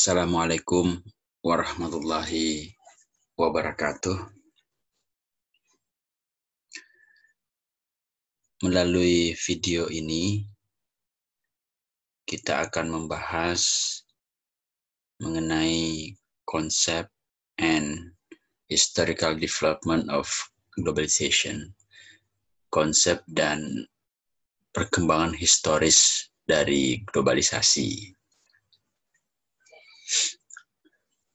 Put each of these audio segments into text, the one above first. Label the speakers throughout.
Speaker 1: Assalamualaikum warahmatullahi wabarakatuh. Melalui video ini, kita akan membahas mengenai konsep and historical development of globalization. Konsep dan perkembangan historis dari globalisasi.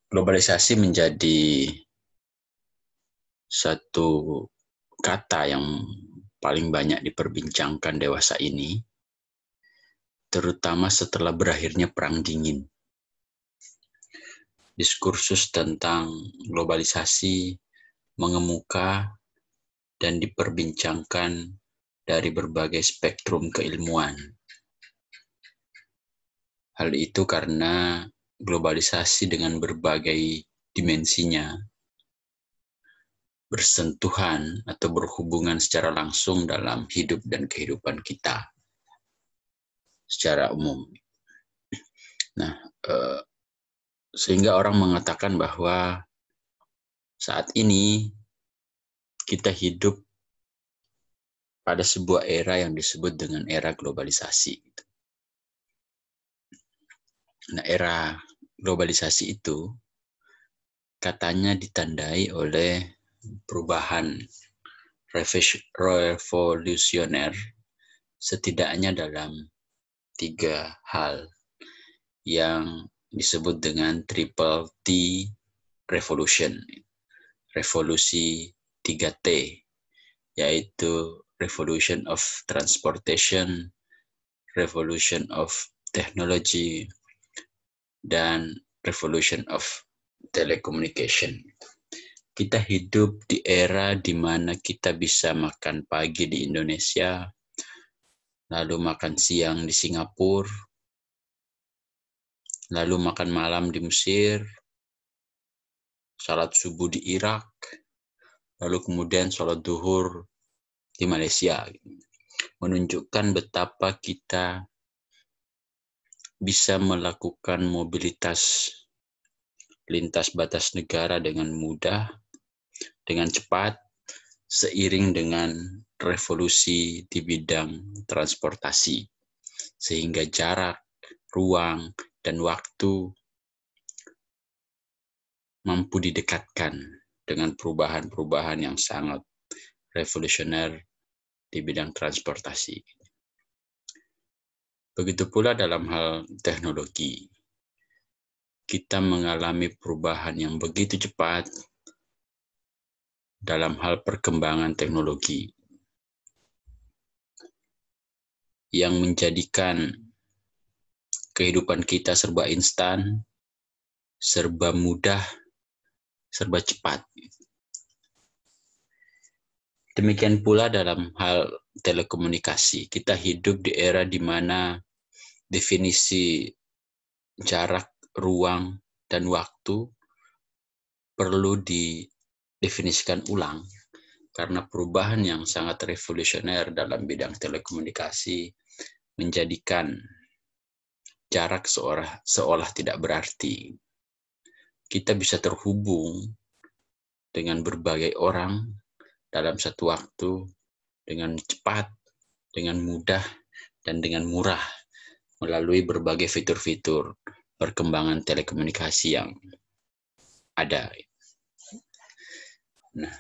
Speaker 1: Globalisasi menjadi satu kata yang paling banyak diperbincangkan dewasa ini, terutama setelah berakhirnya Perang Dingin. Diskursus tentang globalisasi mengemuka dan diperbincangkan dari berbagai spektrum keilmuan. Hal itu karena globalisasi dengan berbagai dimensinya bersentuhan atau berhubungan secara langsung dalam hidup dan kehidupan kita secara umum. Nah, sehingga orang mengatakan bahwa saat ini kita hidup pada sebuah era yang disebut dengan era globalisasi. Nah, era globalisasi itu katanya ditandai oleh perubahan revolusioner setidaknya dalam 3 hal yang disebut dengan Triple T Revolution, revolusi 3T, yaitu Revolution of Transportation, Revolution of Technology, dan Revolution of Telecommunication. Kita hidup di era di mana kita bisa makan pagi di Indonesia, lalu makan siang di Singapura, lalu makan malam di Mesir, salat subuh di Irak, lalu kemudian salat duhur di Malaysia. Menunjukkan betapa kita bisa melakukan mobilitas lintas batas negara dengan mudah, dengan cepat, seiring dengan revolusi di bidang transportasi. Sehingga jarak, ruang, dan waktu mampu didekatkan dengan perubahan-perubahan yang sangat revolusioner di bidang transportasi. Begitu pula dalam hal teknologi. Kita mengalami perubahan yang begitu cepat dalam hal perkembangan teknologi yang menjadikan kehidupan kita serba instan, serba mudah, serba cepat. Demikian pula dalam hal telekomunikasi. Kita hidup di era di mana definisi jarak, ruang, dan waktu perlu didefinisikan ulang karena perubahan yang sangat revolusioner dalam bidang telekomunikasi menjadikan jarak seolah tidak berarti. Kita bisa terhubung dengan berbagai orang dalam satu waktu dengan cepat, dengan mudah, dan dengan murah melalui berbagai fitur-fitur perkembangan telekomunikasi yang ada. Nah,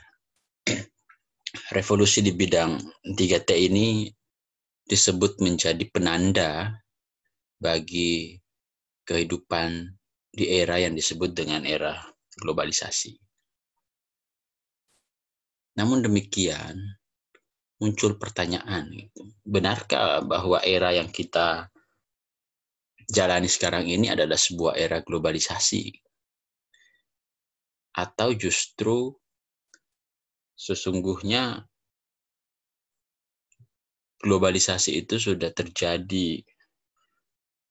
Speaker 1: revolusi di bidang 3T ini disebut menjadi penanda bagi kehidupan di era yang disebut dengan era globalisasi. Namun demikian, muncul pertanyaan, benarkah bahwa era yang kita jalani sekarang ini adalah sebuah era globalisasi? Atau justru sesungguhnya globalisasi itu sudah terjadi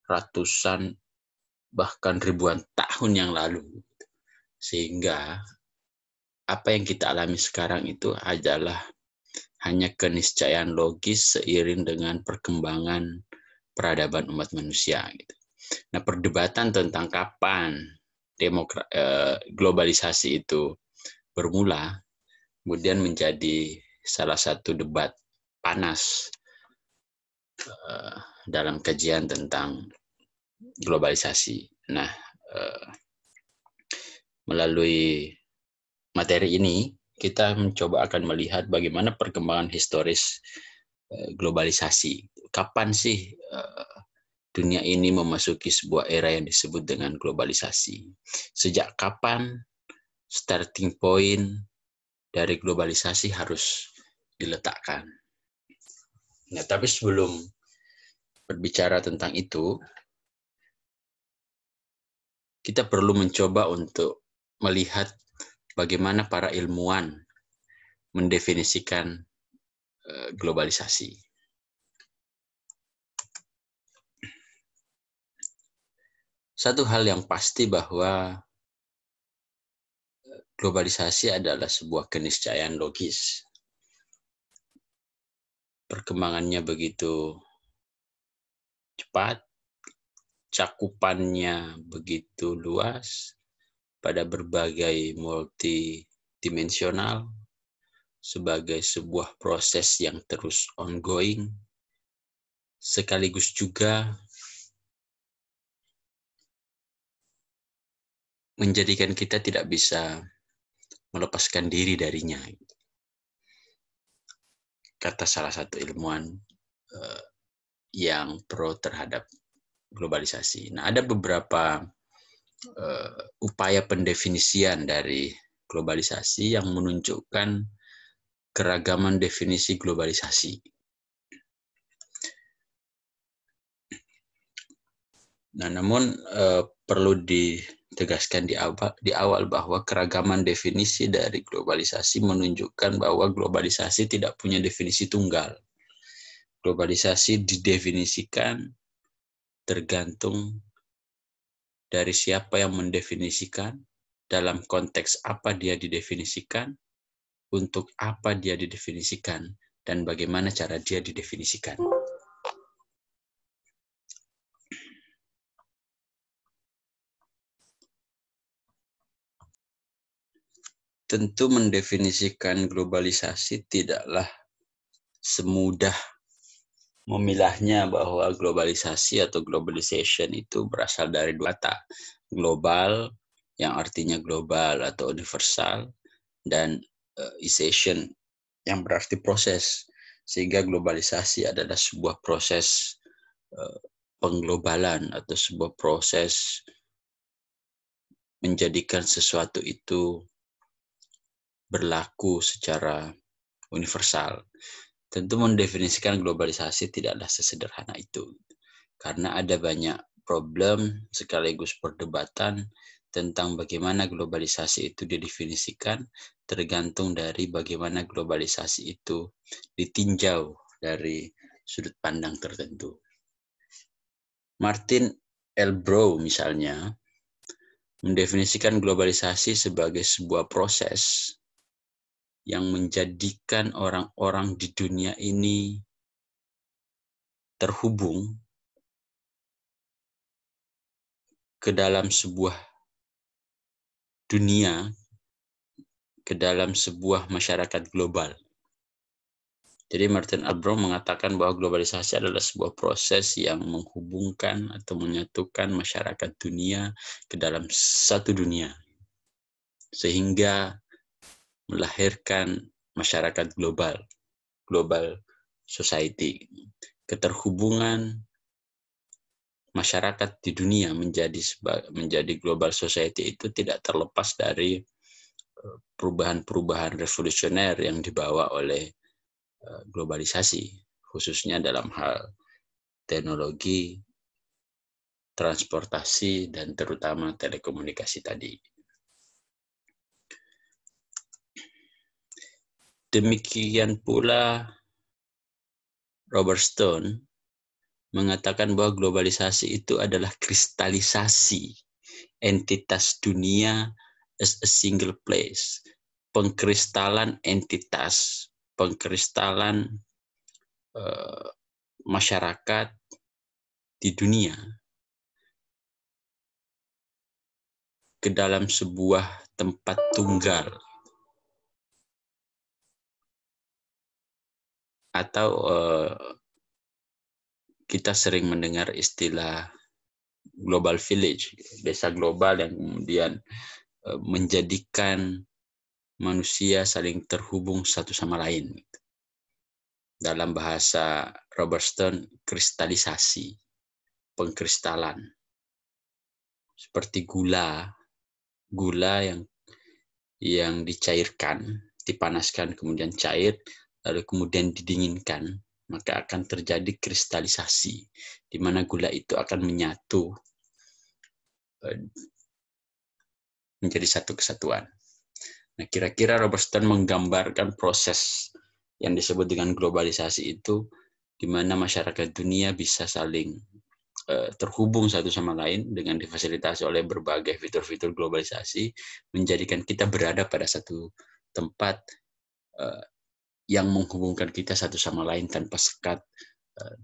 Speaker 1: ratusan bahkan ribuan tahun yang lalu. Sehingga apa yang kita alami sekarang itu adalah hanya keniscayaan logis seiring dengan perkembangan peradaban umat manusia. Nah, perdebatan tentang kapan globalisasi itu bermula, kemudian menjadi salah satu debat panas dalam kajian tentang globalisasi. Nah, melalui materi ini, kita mencoba akan melihat bagaimana perkembangan historis globalisasi. Kapan sih dunia ini memasuki sebuah era yang disebut dengan globalisasi? Sejak kapan starting point dari globalisasi harus diletakkan? Nah, tapi sebelum berbicara tentang itu, kita perlu mencoba untuk melihat bagaimana para ilmuwan mendefinisikan globalisasi. Satu hal yang pasti bahwa globalisasi adalah sebuah keniscayaan logis. Perkembangannya begitu cepat, cakupannya begitu luas pada berbagai multidimensional sebagai sebuah proses yang terus ongoing, sekaligus juga menjadikan kita tidak bisa melepaskan diri darinya. Kata salah satu ilmuwan yang pro terhadap globalisasi. Nah, ada beberapa upaya pendefinisian dari globalisasi yang menunjukkan keragaman definisi globalisasi. Nah, namun perlu ditegaskan di awal bahwa keragaman definisi dari globalisasi menunjukkan bahwa globalisasi tidak punya definisi tunggal. Globalisasi didefinisikan tergantung dari siapa yang mendefinisikan, dalam konteks apa dia didefinisikan, untuk apa dia didefinisikan, dan bagaimana cara dia didefinisikan. Tentu mendefinisikan globalisasi tidaklah semudah memilahnya bahwa globalisasi atau globalization itu berasal dari dua kata. Global, yang artinya global atau universal, dan isation, yang berarti proses. Sehingga globalisasi adalah sebuah proses pengglobalan atau sebuah proses menjadikan sesuatu itu berlaku secara universal. Tentu mendefinisikan globalisasi tidaklah sesederhana itu, karena ada banyak problem sekaligus perdebatan tentang bagaimana globalisasi itu didefinisikan, tergantung dari bagaimana globalisasi itu ditinjau dari sudut pandang tertentu. Martin Elbrow misalnya mendefinisikan globalisasi sebagai sebuah proses yang menjadikan orang-orang di dunia ini terhubung ke dalam sebuah dunia, ke dalam sebuah masyarakat global. Jadi Martin Elbrow mengatakan bahwa globalisasi adalah sebuah proses yang menghubungkan atau menyatukan masyarakat dunia ke dalam satu dunia, sehingga melahirkan masyarakat global, global society. Keterhubungan masyarakat di dunia menjadi global society itu tidak terlepas dari perubahan-perubahan revolusioner yang dibawa oleh globalisasi, khususnya dalam hal teknologi, transportasi, dan terutama telekomunikasi tadi. Demikian pula Robert Stone mengatakan bahwa globalisasi itu adalah kristalisasi entitas dunia as a single place, pengkristalan entitas, pengkristalan masyarakat di dunia ke dalam sebuah tempat tunggal. Atau kita sering mendengar istilah global village, desa global yang kemudian menjadikan manusia saling terhubung satu sama lain. Dalam bahasa Robert Stone, kristalisasi, pengkristalan. Seperti gula yang dicairkan, dipanaskan kemudian cair, lalu kemudian didinginkan, maka akan terjadi kristalisasi, di mana gula itu akan menyatu menjadi satu kesatuan. Nah, kira-kira Robert Stone menggambarkan proses yang disebut dengan globalisasi itu, di mana masyarakat dunia bisa saling terhubung satu sama lain dengan difasilitasi oleh berbagai fitur-fitur globalisasi, menjadikan kita berada pada satu tempat yang menghubungkan kita satu sama lain tanpa sekat,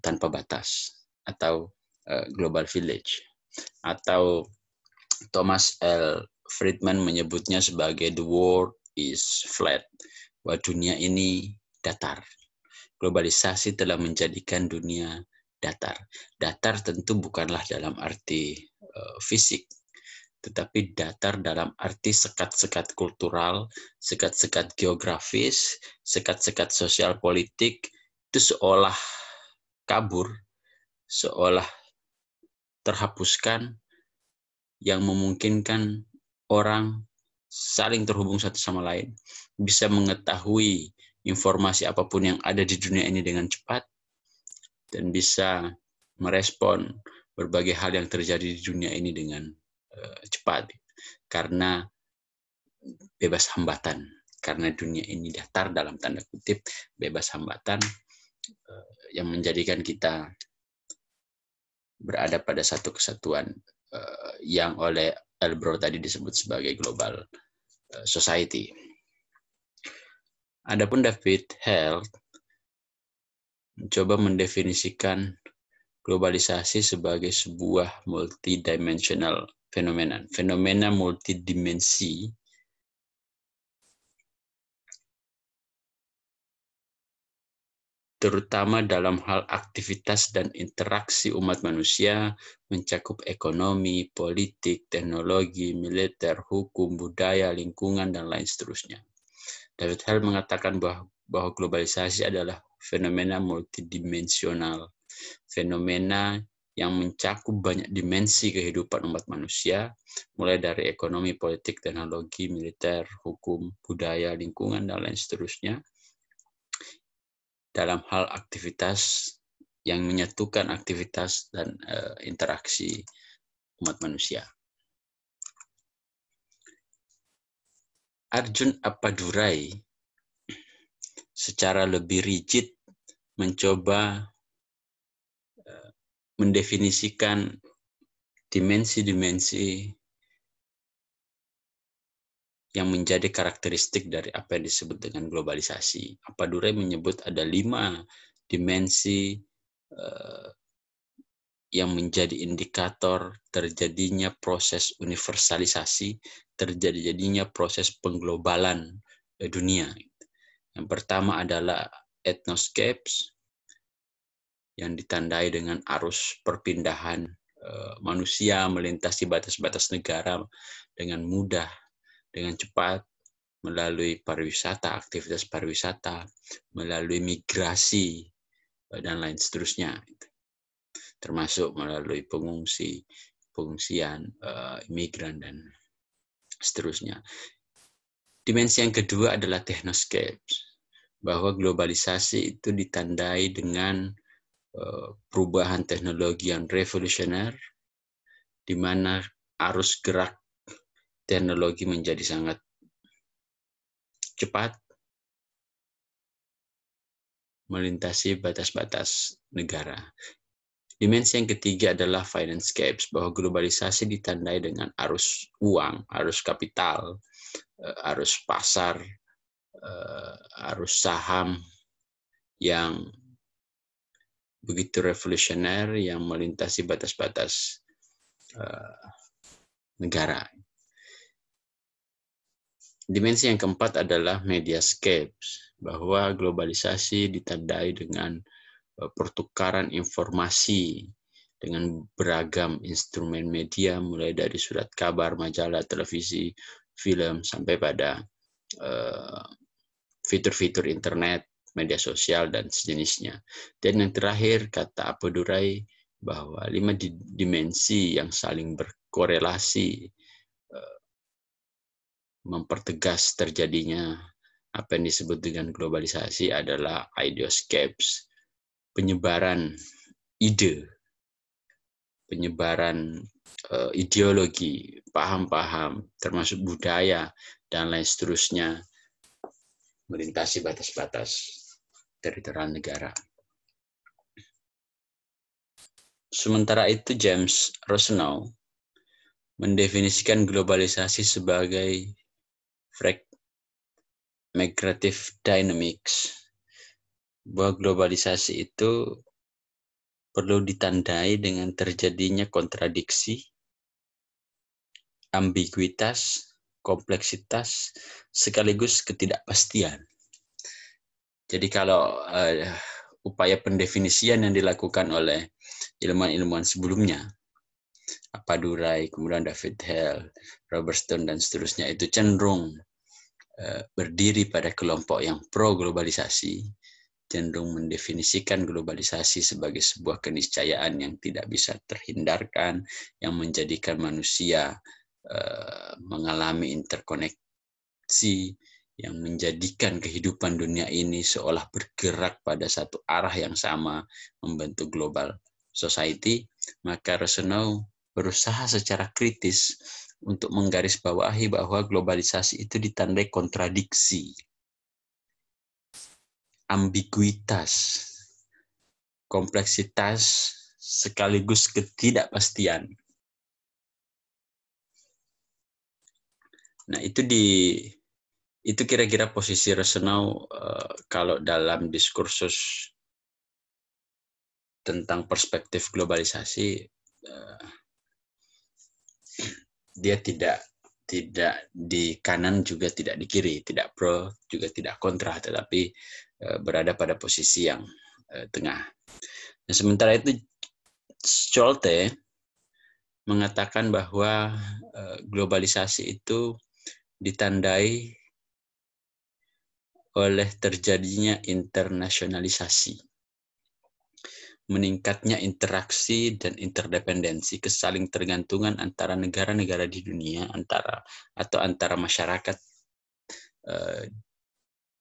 Speaker 1: tanpa batas, atau global village. Atau Thomas L. Friedman menyebutnya sebagai the world is flat, bahwa dunia ini datar. Globalisasi telah menjadikan dunia datar. Datar tentu bukanlah dalam arti fisik, tetapi datar dalam arti sekat-sekat kultural, sekat-sekat geografis, sekat-sekat sosial politik, itu seolah kabur, seolah terhapuskan, yang memungkinkan orang saling terhubung satu sama lain, bisa mengetahui informasi apapun yang ada di dunia ini dengan cepat, dan bisa merespon berbagai hal yang terjadi di dunia ini dengan cepat, karena bebas hambatan. Karena dunia ini datar dalam tanda kutip, bebas hambatan, yang menjadikan kita berada pada satu kesatuan yang oleh Elbro tadi disebut sebagai global society. Adapun David Hale mencoba mendefinisikan globalisasi sebagai sebuah multidimensional fenomena multidimensi terutama dalam hal aktivitas dan interaksi umat manusia, mencakup ekonomi, politik, teknologi, militer, hukum, budaya, lingkungan, dan lain seterusnya. David Hale mengatakan bahwa globalisasi adalah fenomena multidimensional, fenomena yang mencakup banyak dimensi kehidupan umat manusia, mulai dari ekonomi, politik, teknologi, militer, hukum, budaya, lingkungan, dan lain seterusnya, dalam hal aktivitas yang menyatukan aktivitas dan interaksi umat manusia. Arjun Appadurai secara lebih rigid mencoba mendefinisikan dimensi-dimensi yang menjadi karakteristik dari apa yang disebut dengan globalisasi. Appadurai menyebut ada 5 dimensi yang menjadi indikator terjadinya proses universalisasi, terjadinya proses pengglobalan dunia. Yang pertama adalah ethnoscapes, yang ditandai dengan arus perpindahan manusia melintasi batas-batas negara dengan mudah, dengan cepat, melalui pariwisata, aktivitas pariwisata, melalui migrasi, dan lain seterusnya. Termasuk melalui pengungsian, imigran, dan seterusnya. Dimensi yang kedua adalah technoscapes, bahwa globalisasi itu ditandai dengan perubahan teknologi yang revolusioner, di mana arus gerak teknologi menjadi sangat cepat, melintasi batas-batas negara. Dimensi yang ketiga adalah financescapes, bahwa globalisasi ditandai dengan arus uang, arus kapital, arus pasar, arus saham yang begitu revolusioner, yang melintasi batas-batas negara. Dimensi yang keempat adalah mediascapes, bahwa globalisasi ditandai dengan pertukaran informasi dengan beragam instrumen media, mulai dari surat kabar, majalah, televisi, film, sampai pada fitur-fitur internet, media sosial, dan sejenisnya. Dan yang terakhir, kata Apedurai, bahwa 5 dimensi yang saling berkorelasi mempertegas terjadinya apa yang disebut dengan globalisasi adalah ideoscapes, penyebaran ide, penyebaran ideologi, paham-paham, termasuk budaya, dan lain seterusnya, melintasi batas-batas teritorial negara. Sementara itu, James Rosenau mendefinisikan globalisasi sebagai migrative dynamics, bahwa globalisasi itu perlu ditandai dengan terjadinya kontradiksi, ambiguitas, kompleksitas, sekaligus ketidakpastian. Jadi kalau upaya pendefinisian yang dilakukan oleh ilmuwan-ilmuwan sebelumnya, Apedurai, kemudian David Hale, Robert Stone, dan seterusnya, itu cenderung berdiri pada kelompok yang pro-globalisasi, cenderung mendefinisikan globalisasi sebagai sebuah keniscayaan yang tidak bisa terhindarkan, yang menjadikan manusia mengalami interkoneksi, yang menjadikan kehidupan dunia ini seolah bergerak pada satu arah yang sama, membentuk global society. Maka Rosenau berusaha secara kritis untuk menggarisbawahi bahwa globalisasi itu ditandai kontradiksi, ambiguitas, kompleksitas, sekaligus ketidakpastian. Nah, itu kira-kira posisi Rosenau kalau dalam diskursus tentang perspektif globalisasi. Dia tidak di kanan juga tidak di kiri, tidak pro juga tidak kontra, tetapi berada pada posisi yang tengah. Nah, sementara itu Scholte mengatakan bahwa globalisasi itu ditandai oleh terjadinya internasionalisasi, meningkatnya interaksi dan interdependensi, kesaling tergantungan antara negara-negara di dunia, antara masyarakat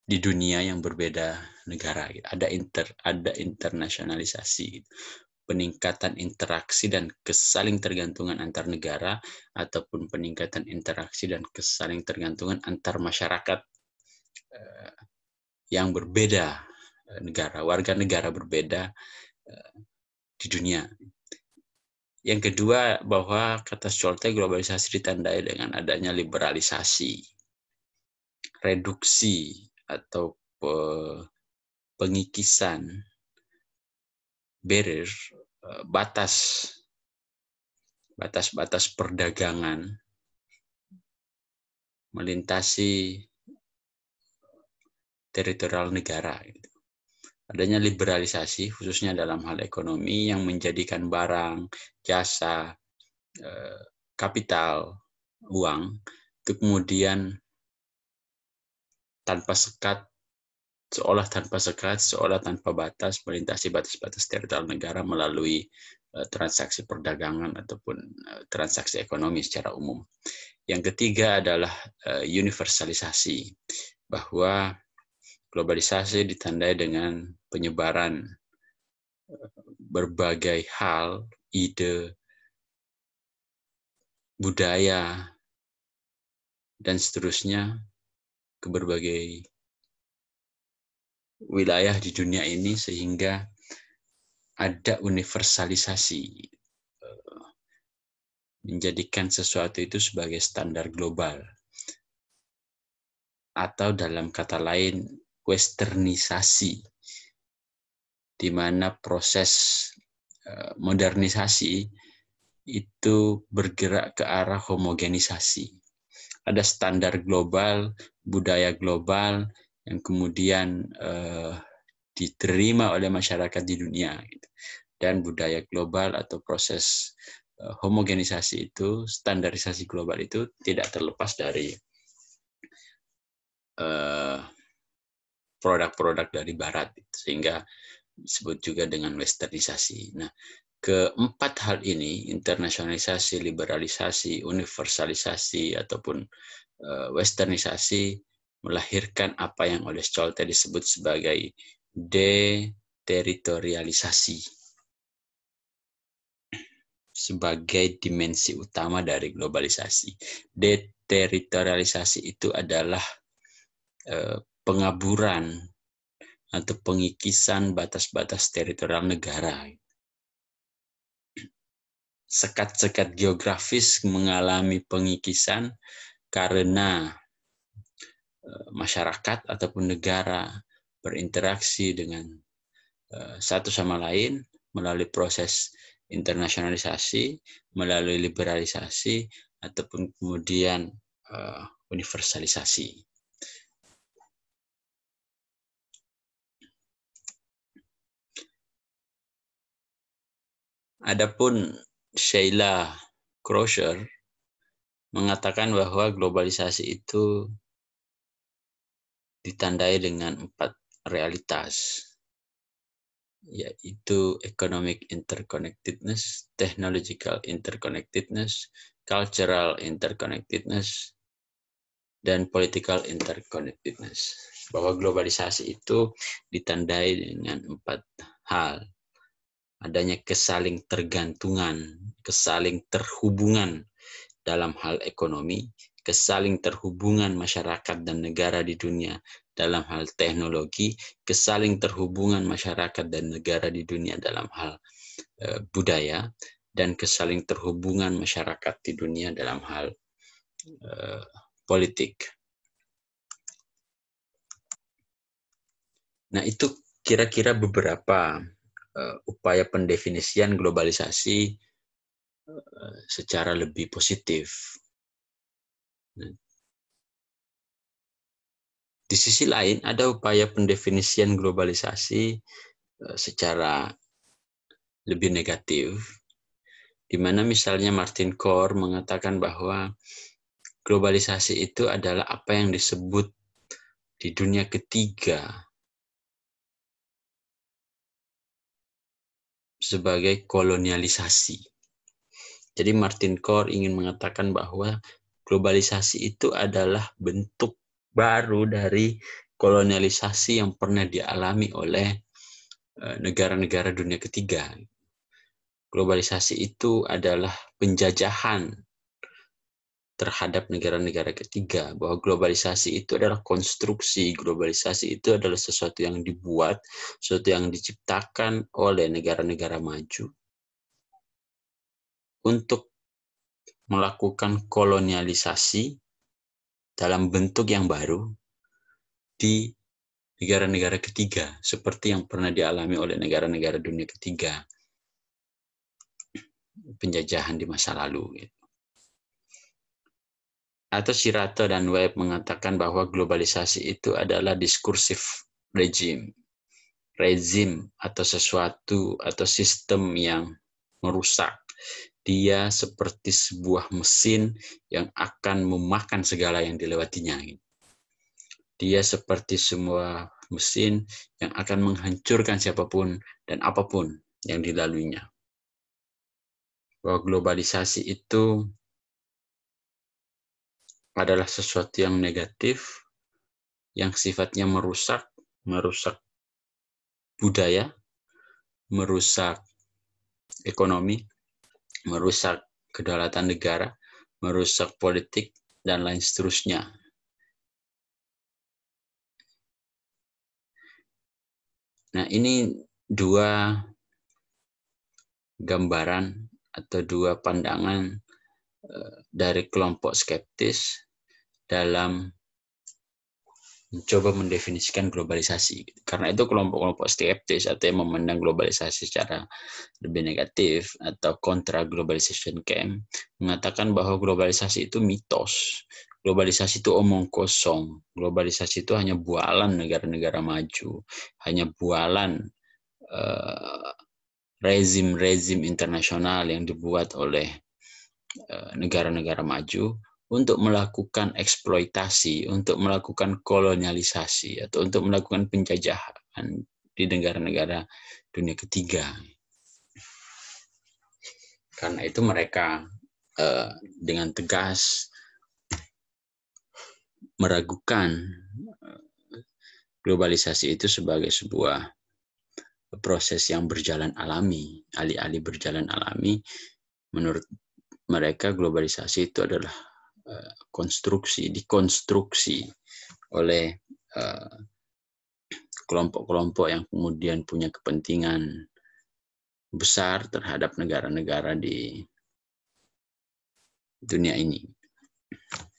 Speaker 1: di dunia yang berbeda negara. Ada internasionalisasi, peningkatan interaksi dan kesaling tergantungan antar negara, ataupun peningkatan interaksi dan kesaling tergantungan antar masyarakat yang berbeda negara, warga negara berbeda di dunia. Yang kedua, bahwa kata Scholte, globalisasi ditandai dengan adanya liberalisasi, reduksi atau pengikisan barrier, batas perdagangan melintasi teritorial negara. Adanya liberalisasi khususnya dalam hal ekonomi yang menjadikan barang, jasa, kapital, uang itu kemudian tanpa sekat, seolah tanpa batas, melintasi batas-batas teritorial negara melalui transaksi perdagangan ataupun transaksi ekonomi secara umum. Yang ketiga adalah universalisasi, bahwa globalisasi ditandai dengan penyebaran berbagai hal, ide, budaya, dan seterusnya ke berbagai wilayah di dunia ini, sehingga ada universalisasi, menjadikan sesuatu itu sebagai standar global, atau dalam kata lain westernisasi, di mana proses modernisasi itu bergerak ke arah homogenisasi. Ada standar global, budaya global yang kemudian diterima oleh masyarakat di dunia. Dan budaya global atau proses homogenisasi itu, standarisasi global itu tidak terlepas dari produk-produk dari Barat, sehingga disebut juga dengan westernisasi. Nah, keempat hal ini, internasionalisasi, liberalisasi, universalisasi, ataupun westernisasi, melahirkan apa yang oleh Scholten disebut sebagai deteritorialisasi sebagai dimensi utama dari globalisasi. Deteritorialisasi itu adalah pengaburan atau pengikisan batas-batas teritorial negara. Sekat-sekat geografis mengalami pengikisan karena masyarakat ataupun negara berinteraksi dengan satu sama lain melalui proses internasionalisasi, melalui liberalisasi, ataupun kemudian universalisasi. Adapun Sheila Crosier mengatakan bahwa globalisasi itu ditandai dengan 4 realitas, yaitu economic interconnectedness, technological interconnectedness, cultural interconnectedness, dan political interconnectedness. Bahwa globalisasi itu ditandai dengan 4 hal. Adanya kesaling tergantungan, kesaling terhubungan dalam hal ekonomi, kesaling terhubungan masyarakat dan negara di dunia dalam hal teknologi, kesaling terhubungan masyarakat dan negara di dunia dalam hal budaya, dan kesaling terhubungan masyarakat di dunia dalam hal politik. Nah, itu kira-kira beberapa upaya pendefinisian globalisasi secara lebih positif. Di sisi lain, ada upaya pendefinisian globalisasi secara lebih negatif, di mana misalnya Martin Kohr mengatakan bahwa globalisasi itu adalah apa yang disebut di dunia ketiga sebagai kolonialisasi. Jadi Martin Kohr ingin mengatakan bahwa globalisasi itu adalah bentuk baru dari kolonialisasi yang pernah dialami oleh negara-negara dunia ketiga. Globalisasi itu adalah penjajahan terhadap negara-negara ketiga, bahwa globalisasi itu adalah konstruksi, globalisasi itu adalah sesuatu yang dibuat, sesuatu yang diciptakan oleh negara-negara maju untuk melakukan kolonialisasi dalam bentuk yang baru di negara-negara ketiga, seperti yang pernah dialami oleh negara-negara dunia ketiga, penjajahan di masa lalu. Atau Shirato dan Webb mengatakan bahwa globalisasi itu adalah diskursif rezim atau sesuatu atau sistem yang merusak. Dia seperti sebuah mesin yang akan memakan segala yang dilewatinya. Dia seperti semua mesin yang akan menghancurkan siapapun dan apapun yang dilaluinya. Bahwa globalisasi itu adalah sesuatu yang negatif, yang sifatnya merusak budaya, merusak ekonomi, merusak kedaulatan negara, merusak politik, dan lain seterusnya. Nah, ini 2 gambaran atau 2 pandangan dari kelompok skeptis dalam mencoba mendefinisikan globalisasi. Karena itu kelompok-kelompok skeptis atau yang memandang globalisasi secara lebih negatif atau kontra globalization camp mengatakan bahwa globalisasi itu mitos. Globalisasi itu omong kosong. Globalisasi itu hanya bualan negara-negara maju, hanya bualan rezim-rezim internasional yang dibuat oleh negara-negara maju untuk melakukan eksploitasi, untuk melakukan kolonialisasi, atau untuk melakukan penjajahan di negara-negara dunia ketiga. Karena itu mereka dengan tegas meragukan globalisasi itu sebagai sebuah proses yang berjalan alami, alih-alih berjalan alami. Menurut mereka globalisasi itu adalah dikonstruksi oleh kelompok-kelompok yang kemudian punya kepentingan besar terhadap negara-negara di dunia ini.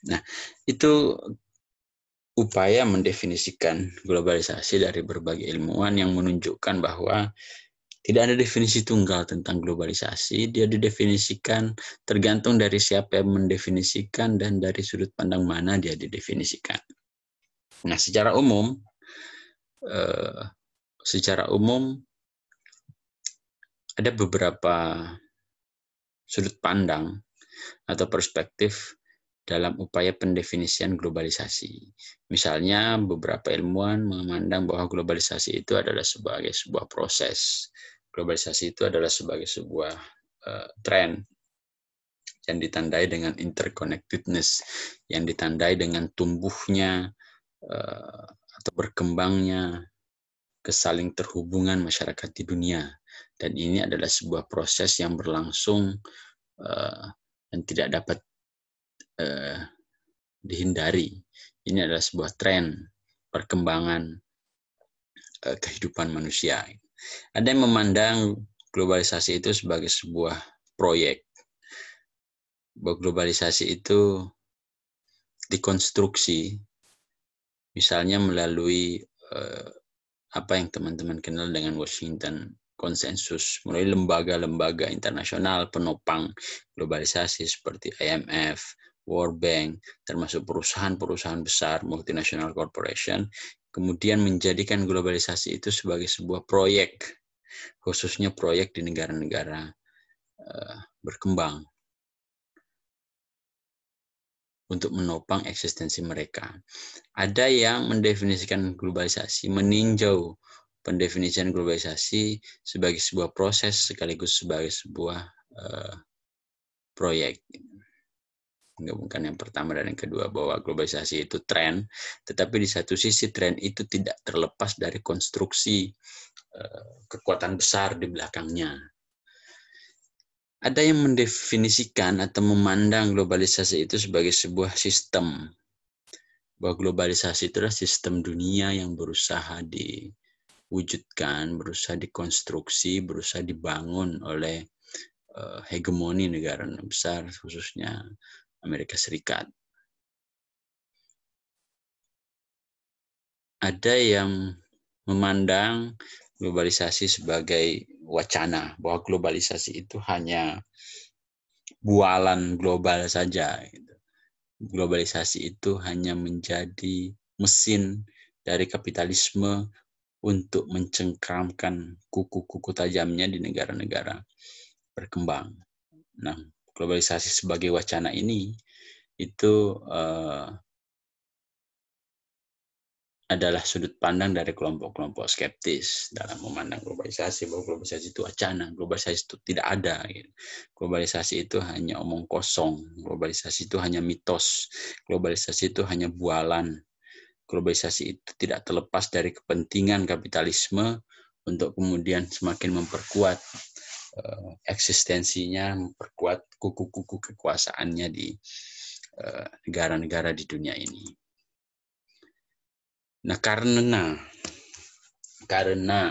Speaker 1: Nah, itu upaya mendefinisikan globalisasi dari berbagai ilmuwan yang menunjukkan bahwa tidak ada definisi tunggal tentang globalisasi. Dia didefinisikan tergantung dari siapa yang mendefinisikan dan dari sudut pandang mana dia didefinisikan. Nah, secara umum ada beberapa sudut pandang atau perspektif dalam upaya pendefinisian globalisasi. Misalnya, beberapa ilmuwan memandang bahwa globalisasi itu adalah sebagai sebuah proses. Globalisasi itu adalah sebagai sebuah tren yang ditandai dengan interconnectedness, yang ditandai dengan tumbuhnya atau berkembangnya kesaling terhubungan masyarakat di dunia. Dan ini adalah sebuah proses yang berlangsung dan tidak dapat dihindari. Ini adalah sebuah tren perkembangan kehidupan manusia. Ada yang memandang globalisasi itu sebagai sebuah proyek. Bahwa globalisasi itu dikonstruksi, misalnya melalui apa yang teman-teman kenal dengan Washington Konsensus, mulai lembaga-lembaga internasional penopang globalisasi seperti IMF, World Bank, termasuk perusahaan-perusahaan besar, multinational corporation, kemudian menjadikan globalisasi itu sebagai sebuah proyek, khususnya proyek di negara-negara berkembang untuk menopang eksistensi mereka. Ada yang mendefinisikan globalisasi, meninjau pendefinisian globalisasi sebagai sebuah proses sekaligus sebagai sebuah proyek. Menggabungkan yang pertama dan yang kedua, bahwa globalisasi itu tren, tetapi di satu sisi tren itu tidak terlepas dari konstruksi kekuatan besar di belakangnya. Ada yang mendefinisikan atau memandang globalisasi itu sebagai sebuah sistem, bahwa globalisasi itu adalah sistem dunia yang berusaha diwujudkan, berusaha dikonstruksi, berusaha dibangun oleh hegemoni negara besar, khususnya Amerika Serikat. Ada yang memandang globalisasi sebagai wacana, bahwa globalisasi itu hanya bualan global saja. Globalisasi itu hanya menjadi mesin dari kapitalisme untuk mencengkramkan kuku-kuku tajamnya di negara-negara berkembang. Nah, globalisasi sebagai wacana ini itu adalah sudut pandang dari kelompok-kelompok skeptis dalam memandang globalisasi, bahwa globalisasi itu wacana, globalisasi itu tidak ada. Globalisasi itu hanya omong kosong, globalisasi itu hanya mitos, globalisasi itu hanya bualan, globalisasi itu tidak terlepas dari kepentingan kapitalisme untuk kemudian semakin memperkuat eksistensinya, memperkuat kuku-kuku kekuasaannya di negara-negara di dunia ini. Nah, karena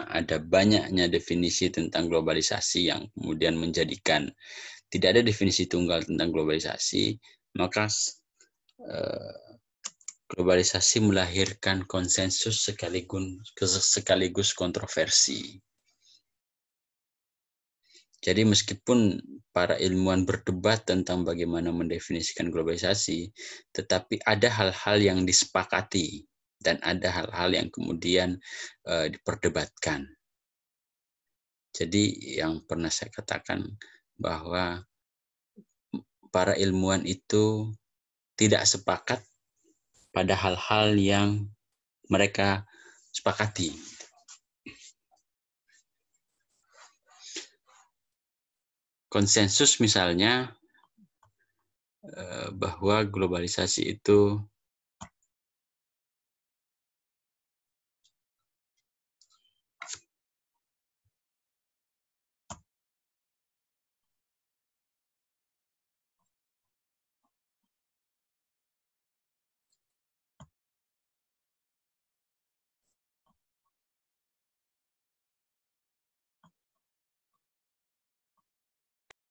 Speaker 1: ada banyaknya definisi tentang globalisasi yang kemudian menjadikan tidak ada definisi tunggal tentang globalisasi, maka globalisasi melahirkan konsensus sekaligus kontroversi. Jadi meskipun para ilmuwan berdebat tentang bagaimana mendefinisikan globalisasi, tetapi ada hal-hal yang disepakati dan ada hal-hal yang kemudian diperdebatkan. Jadi yang pernah saya katakan bahwa para ilmuwan itu tidak sepakat pada hal-hal yang mereka sepakati. Konsensus misalnya bahwa globalisasi itu